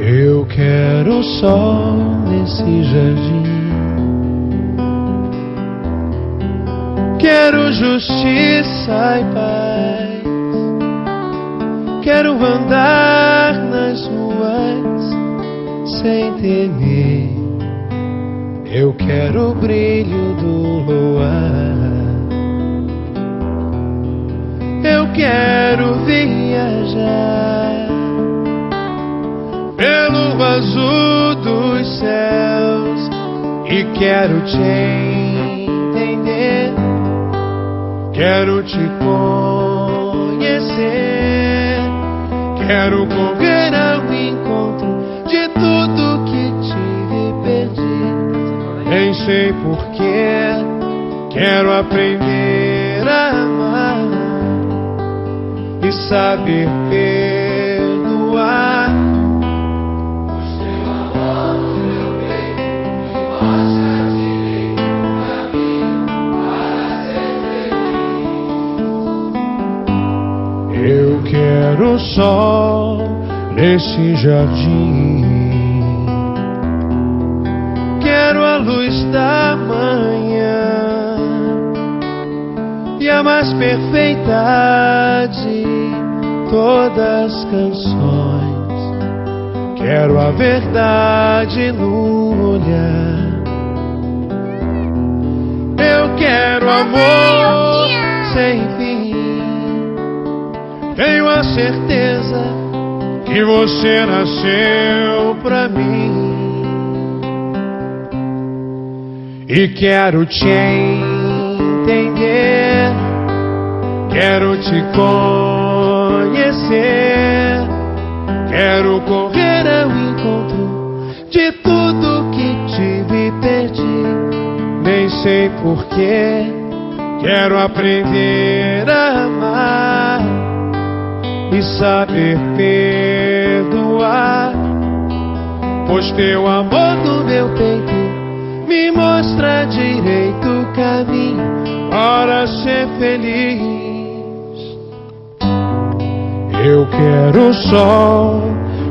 Eu quero sol nesse jardim, quero justiça e paz, quero andar nas ruas sem temer. Eu quero o brilho do luar, eu quero viajar pelo azul dos céus e quero te entender, quero te conhecer, quero correr ao encontro de tudo que tive e perdi. Nem sei porquê, quero aprender a amar e saber perdoar. Eu quero sol nesse jardim, quero a luz da manhã e a mais perfeita de todas as canções. Quero a verdade no olhar, eu quero amor sem fim. Tenho a certeza que você nasceu pra mim e quero te entender, quero te conhecer, quero correr ao encontro de tudo que tive e perdi. Nem sei porquê, quero aprender a amar e saber perdoar, pois teu amor no meu peito me mostra direito o caminho para ser feliz. Eu quero sol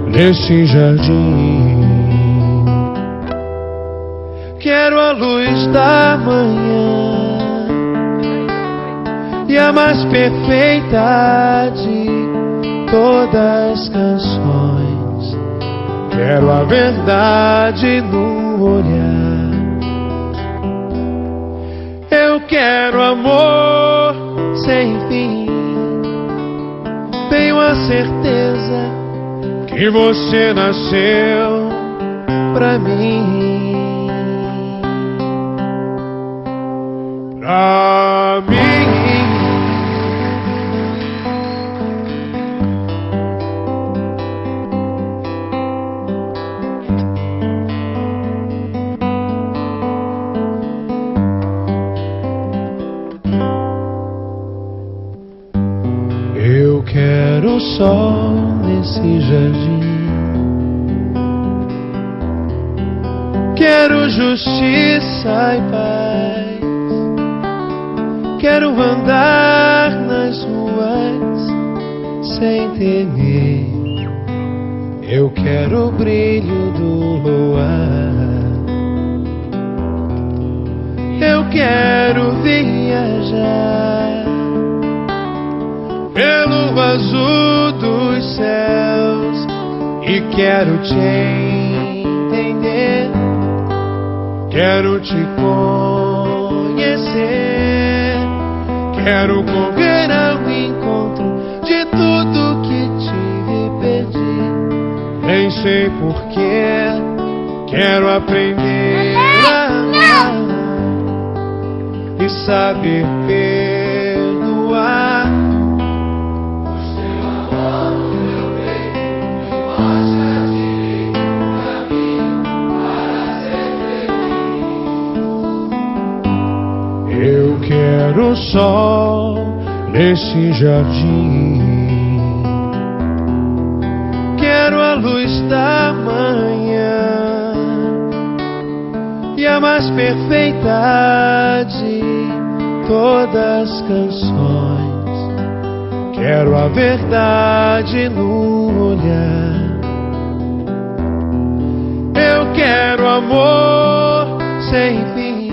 nesse jardim, quero a luz da manhã e a mais perfeita de todas as canções. Quero a verdade no olhar, eu quero amor sem fim. Tenho a certeza que você nasceu pra mim, pra mim. Eu quero sol nesse jardim, quero justiça e paz, quero andar nas ruas sem temer. Eu quero o brilho do luar, eu quero viajar pelo azul dos céus e quero te entender, quero te conhecer, quero correr ao encontro de tudo que tive e perdi. Nem sei porquê, quero aprender a amar e saber perdoar. Eu quero sol nesse jardim, luz da manhã e a mais perfeita de todas as canções. Quero a verdade no olhar. Eu quero amor sem fim.